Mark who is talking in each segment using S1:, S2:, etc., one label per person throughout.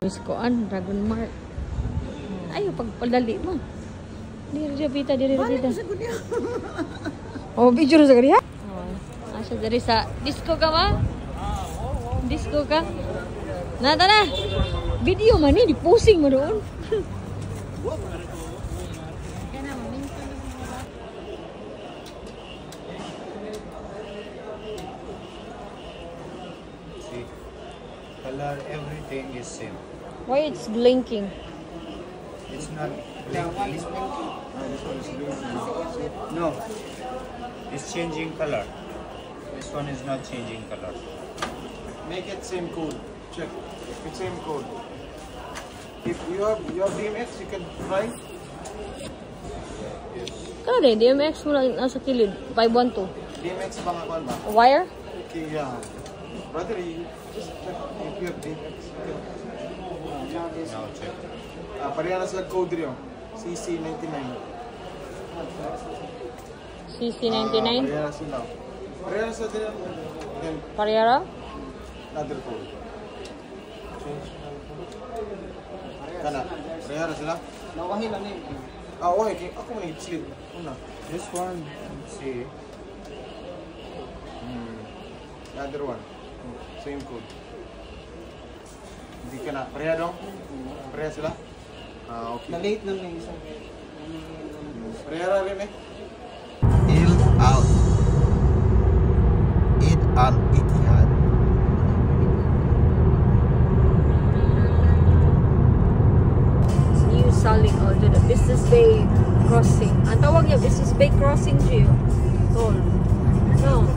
S1: Iskoan, Dragon Mark. Ayo, pagpadali mo. Diri pita. Oh, video na sa kaniya? Oh, asa dari sa disco ka ba? Disco ka? Nata na! Video man di posing mo doon.
S2: See, color, everything is same.
S1: Why it's blinking?
S2: It's not blinking. No, it's changing color. This one is not changing color.
S3: Make it same code. Check. It's same code. If you have your DMX, you can try. Yes.
S1: Kano din, DMX mo lang nasa kilid. 512.
S3: DMX bang ako ba?
S1: Wire?
S3: Okay, yeah. Brother, you just check if you have DMX.
S2: Now check.
S3: Pareha na sila code rin. CC99.
S1: CC99?
S3: Pareha na sila. Pareha na sila din. Then,
S1: Parehara?
S3: another code. Kana, pareha na sila? Nawahi lang eh. Okay. Ako man sleep. Una.
S2: This one, see.
S3: The other one. Same code. Hindi ka na. Pareha dong? Pareha sila? Okay.
S4: Na-late naman yung isa.
S3: Pareha rin eh.
S2: Il out. Eid al-Ittihad.
S1: New Saling to the Business Bay Crossing. Ang tawag niya, Business Bay Crossing siya. Tol. No.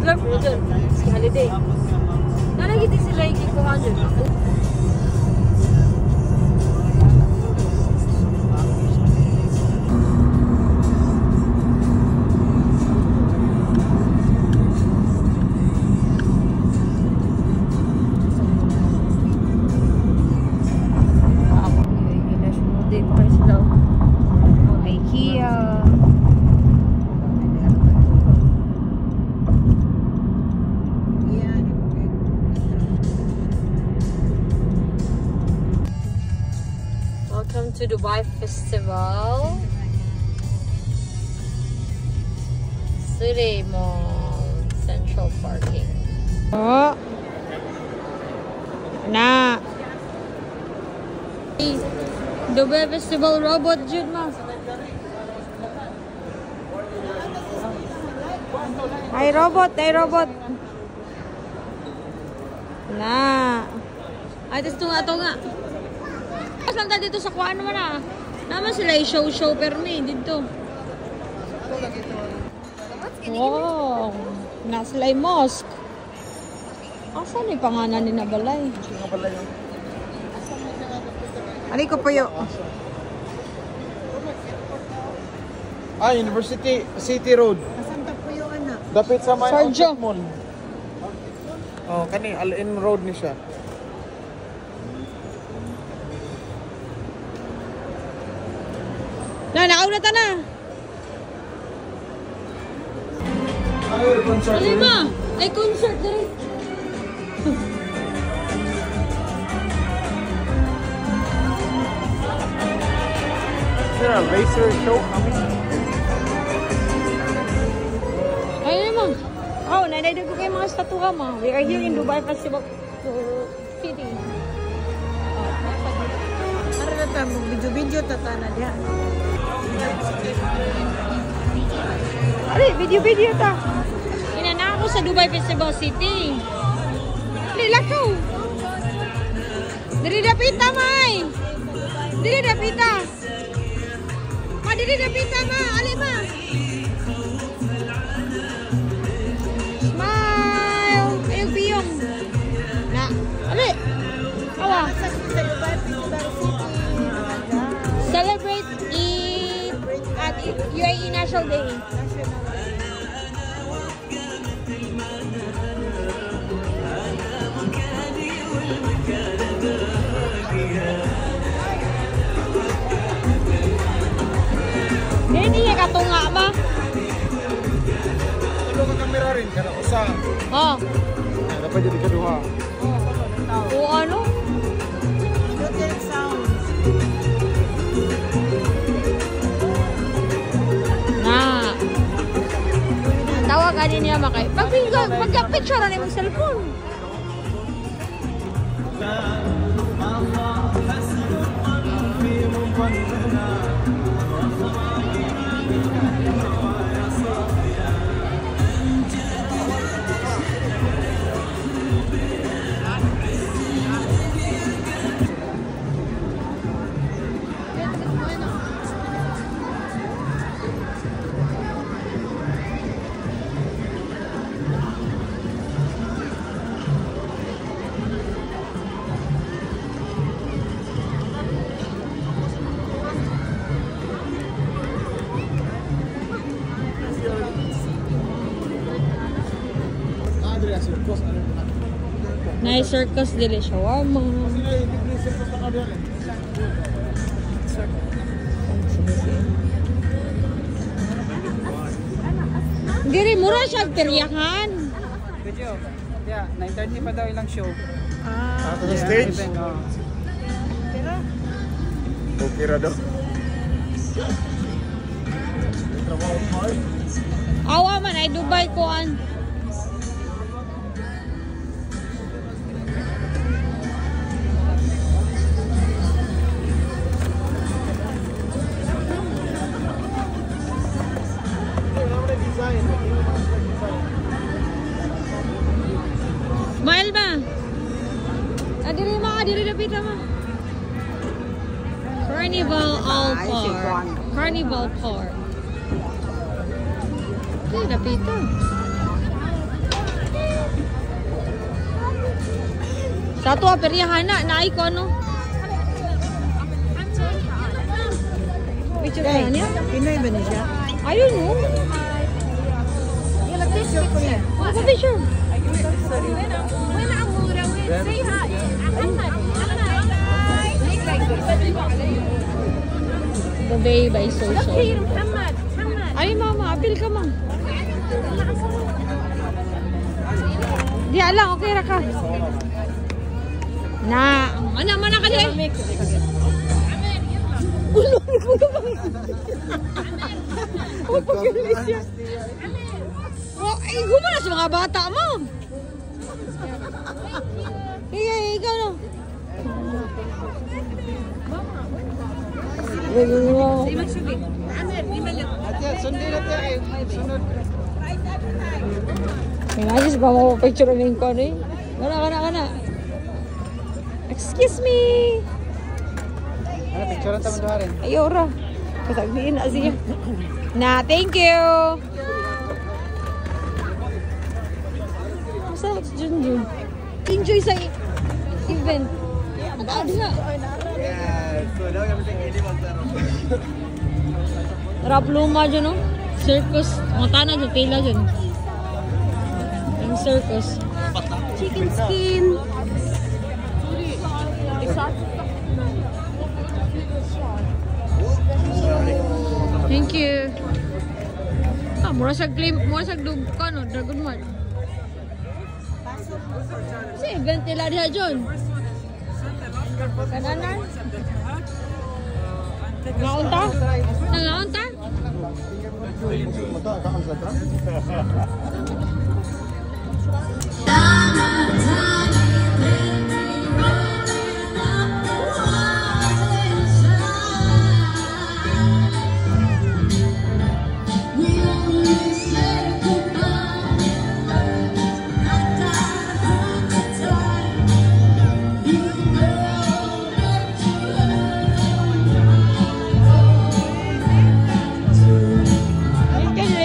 S1: Sila po dyan. Si Holiday. Nalagiti sila yung kikuhan dyan. Welcome to Dubai Festival. City Mall Central Parking. Oh. Na. Dubai Festival robot jud ma. Ay robot. Na. Ay tunga. Saan tayo dito sa kuhaan naman ah? Naman sila i-show permi dito. Wow! Nasa sila mosque. Asan yung panganan ni Nabalay? Ali ko po yun.
S3: University City Road.
S4: Asan ta po yung anak?
S3: Dapit sa may
S1: Sarjo.
S3: Mall. Oh, kani Al-In Road ni siya.
S1: Na, nakauna ta na. Ali ma, ay concert na rin.
S3: Is there a laser show coming?
S1: Ayun naman. Oh, naiday ko kayo mga statuha ma. We are here in Dubai Festival City.
S4: Para na ta, video tatana diya.
S1: Ali, video ta. Inana ako sa Dubai Festival City. Lilakaw. Diri dapita, May. Diri dapita. Diri dapita, ma. Ali, ma. Smile. Ayog biyong. Na. Ali. Awa. Celebrate Eid at UAE National Day. Hindi niya katunga ba?
S3: Ano ka kamera rin? Kana usa.
S1: Oh.
S3: Dapat jadi kedua.
S1: O ano? ani niya makay. Pag-picture na yung cellphone. Nice circus dili shawarma. Diri mura siya peryahan.
S5: Video. Yeah, 9:30 pa daw ilang show.
S3: After the stage? Okay ra daw.
S1: Awa man ay Dubai kuan. Smile ba? Adiri lapit ma. Carnival All Park. Carnival Park. Okay, lapit sa to peryahan na ko ano. Picture ka niya?
S4: Pinoy ba niya siya?
S1: Ayun mo.
S4: Picture ko niya.
S1: Ano picture?
S6: Say hi.
S1: Babay by social.
S6: محمد
S1: Ay mama, apil ka ma. Di lang, okay ra ka. Na, ano man ka di? Ulo ni pulo ba? Oh, pagkalis siya. Oh, ay, gumana sa mga bata mo. Ikaw no.
S5: Ate, sundin natin eh. Sunod.
S1: Kaya just ba mo picture rin ko ni? Kana. Excuse me.
S5: Ano, picture ang taman rin.
S1: Ayaw ra. Kasagdiin na siya. Na, thank you. Masarap si Junjun. Enjoy sa event. Ang nga. Rap luma dyan, no? Circus. Mga tanah dyan, tila dyan. Ang circus. Chicken skin. Thank you. Ah, mura sa dug ka, no? Dragon Mart. Kasi event nila diha dyan. Kananan? Naunta? Nangaunta?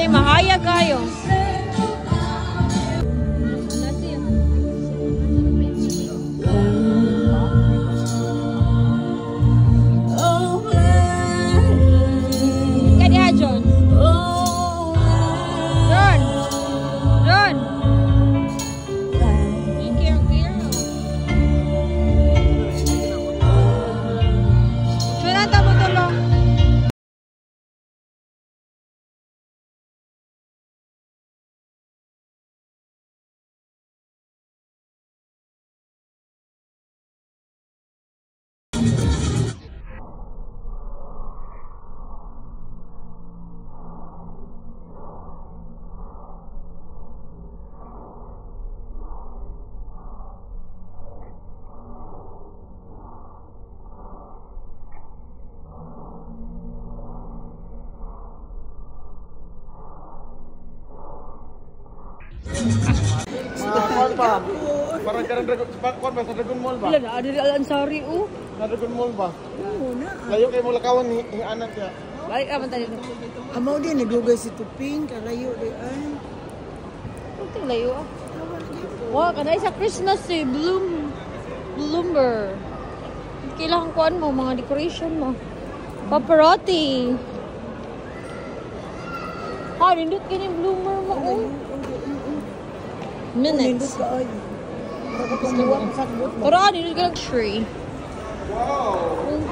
S1: Mahaya kayo.
S3: Kuan pa. Para karang Dragon, kuan ba sa Dragon Mall ba?
S1: Wala na, ada Al-Ansari, oh.
S3: Sa Dragon Mall ba?
S4: Oo na.
S3: Layo kay mo lakawan ni anak ya.
S1: Balik ka man tayo.
S4: Amaw din, nagugay si Tuping, kalayo di ay.
S1: Kunti layo, ah. Wow, kanay sa Christmas, eh. Bloomer. Kailangan kuan mo, mga decoration mo. Paparotti. Ha, nindot ka yung bloomer mo, oh.
S4: Nindot
S1: Minutes.
S4: ka ay. Nakapagluwag sa sagbot ba?
S1: Pero nindot ka ng tree.
S3: Wow.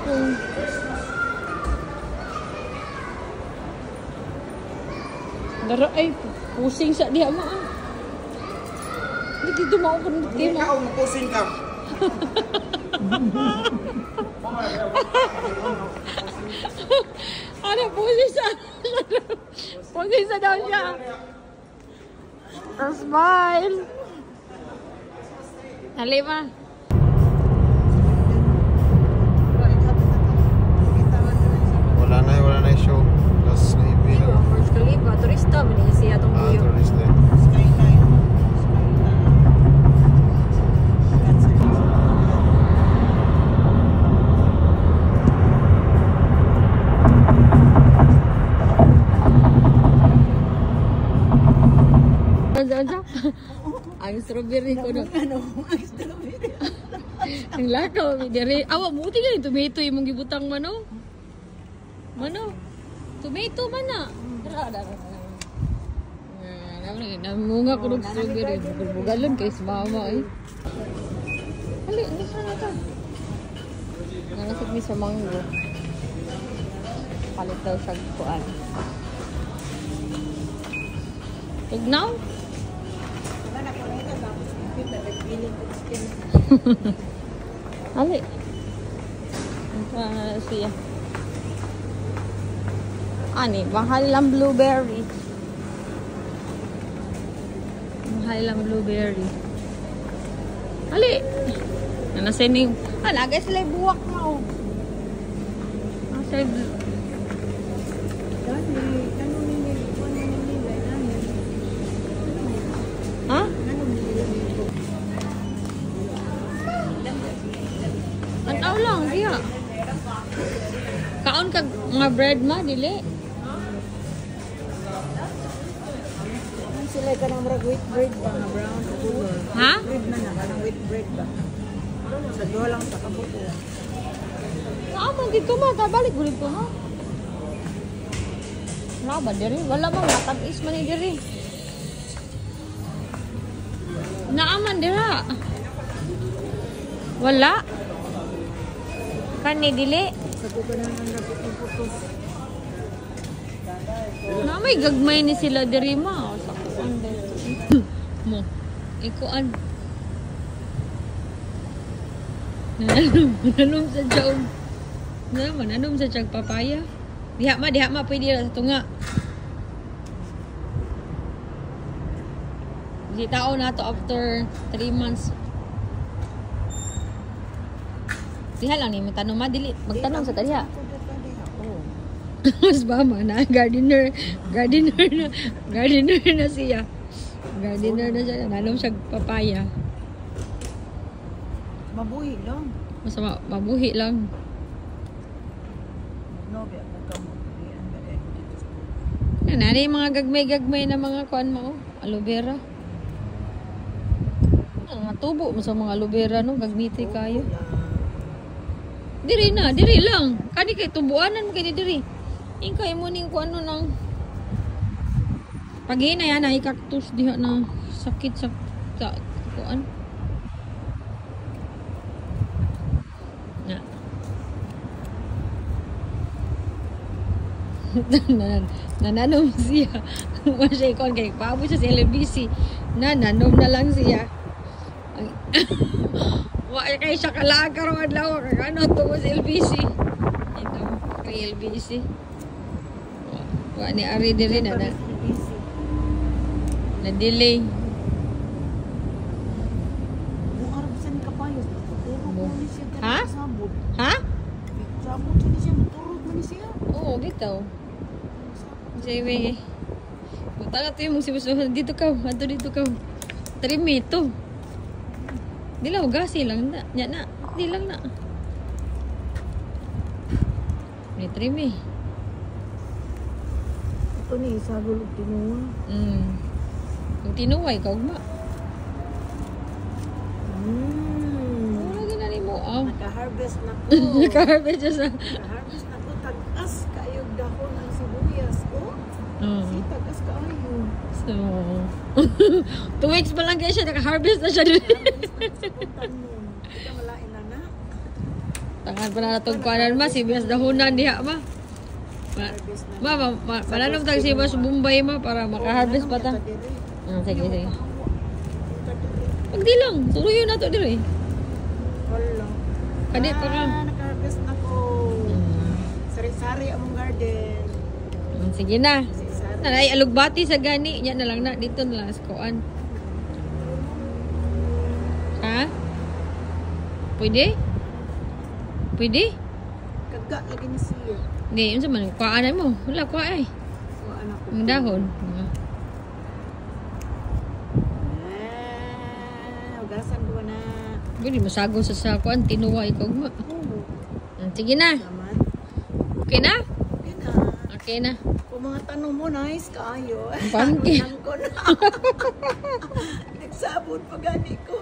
S1: Kung. Dara ay, pusing sa diha ma. Hindi dito mao ko nindot kayo, ma.
S3: Ikaw pusing ka.
S1: Ano, pusing sa... pusing sa daw niya. Smile. Halima.
S3: Wala na yung show. Last na
S1: Di ba,
S3: ibig.
S1: Burj Khalifa. Turista, manisi atong
S3: Ah,
S1: buyo.
S3: tourist din.
S4: Skyline.
S1: Ang strawberry ko na.
S4: Ano, ang strawberry.
S1: Ang lakaw, may dere. Awa, buti ka yung tomato yung mong gibutang mano. Mano? Tomato man na. Dara. Namunga ko ng strawberry. Bugalon kay si mama eh. Hali, ano sa na ito? Nanasag mi sa mango. Palit daw siya kuan. Tugnaw? Ali. Ano siya? Ani, mahal lang blueberry. Mahal lang blueberry. Ali. Nasa ni. Lagay sila yung buwak na oh. Nasa yung ha? Antaw lang, diya. Kaon kag mga bread ma, dili.
S4: Sila ka ng wheat bread ba nga brown sa dulo.
S1: Ha?
S4: Bread man na, kanang wheat bread ba? Sa dulo lang sa kabuto.
S1: Naaman dito ma, tabalik gulit ko ha. Wala ba diri? Wala bang matabis man ni diri. Naaman dira. Wala. Kani dili.
S4: Sa dulo na ang dapat ng putos.
S1: Na may gagmay ni sila diri ma. Sa kuan mo. Ikuan. Nanom sa jaw. Nanom sa jag papaya. Diha ma pwede ra sa tunga. Di tao na to after 3 months. Diha lang ni matanong ma dili magtanong sa tadiha. Mas bama na gardener na siya. Gardener na siya, nanom siya papaya.
S4: Mabuhi lang.
S1: Mas mabuhi lang.
S4: No, biya ko ka mo.
S1: Nanay mga gagmay na mga kuan mo, aloe vera. Ang tubo mo sa mga aloe vera no, gagmiti kayo. Diri lang. Kani kay tubuanan mo kay diri. Ingkay mo ning kuan no nang pagina yan ay cactus diha na sakit sa kuan. Nananom siya. Masya ikon kay paabo siya sa LBC. Nananom na lang siya. Wa kay siya kalaag karong adlaw kay ano tungo sa LBC. Ito kay LBC. Wa ni ari diri na delay.
S4: Kung arap sa ni kapayos,
S1: Ha?
S4: sabot.
S1: Ha?
S4: Sabot ni siya, turog man ni siya.
S1: Oo, bitaw. Sige. Punta na ito yung mong sibusuhan. Dito ka. Ato dito ka. Trimi ito. Di lang, gasi lang na. Yan na. Di lang na. May trimi.
S4: Ito ni, sagol o tinuwa.
S1: Kung tinuway ka, ugma. Wala ginani mo.
S4: Naka-harvest na ko.
S1: Naka-harvest siya sa...
S4: Naka-harvest na ko. Tag-as kayog dahon ang sibuyas ko. Si tag-as kayo.
S1: So, 2 weeks pa lang kaya siya, naka-harvest na siya.
S4: Sabutan mo. Ito malain na na.
S1: Tangan pa na natong kuanan ma, sibuyas dahunan diha ma. Mananong tag sibuyas Bombay ma para maka-harvest pa ta. Sige, sige. Pagdi lang, tuloy na to dire.
S4: Wala.
S1: Kadi pa ka.
S4: Naka-harvest na ko. Sari-sari among garden.
S1: Sige na.
S4: Sari-sari.
S1: Nanay alugbati sa gani, nya na lang na dito na lang sa kuan. Ha? Pwede? Pwede?
S4: Kaga lagi ni siya.
S1: Hindi, yun sa man. Kuaanan mo. Wala, kuha eh.
S4: So, anak ko.
S1: Ang dahon.
S4: Ugasan ko na.
S1: Pwede masago sa kuan. Tinuwa ikaw ma. Sige na.
S4: Salamat.
S1: Okay na?
S4: Okay na.
S1: Okay na.
S4: Kung mga tanong mo, nice kayo.
S1: Pumpkin.
S4: Tanong ko na. Nagsabot pa gani ko.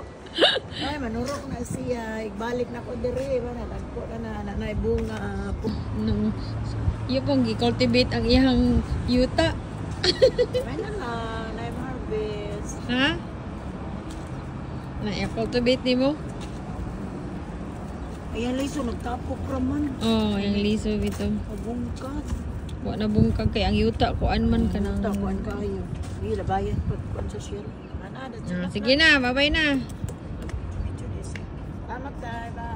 S4: Ay, manurok na siya. Igbalik na ko dire. Nalagko na nanay bunga.
S1: No. Yung pong i-cultivate ang iyang yuta.
S4: May na nga. Na-harvest.
S1: Ha? Na-cultivate ni mo?
S4: Ayan, Liso, nagtapok raman.
S1: Oh, yung liso ito.
S4: Mabungkat.
S1: Wa na bungkag kay ang yuta kuan man ka nang.
S4: Takuan kayo. Hindi, labayan. Pagkuan sa siya.
S1: Sige na, bye-bye na.
S4: Salamat tayo. Bye.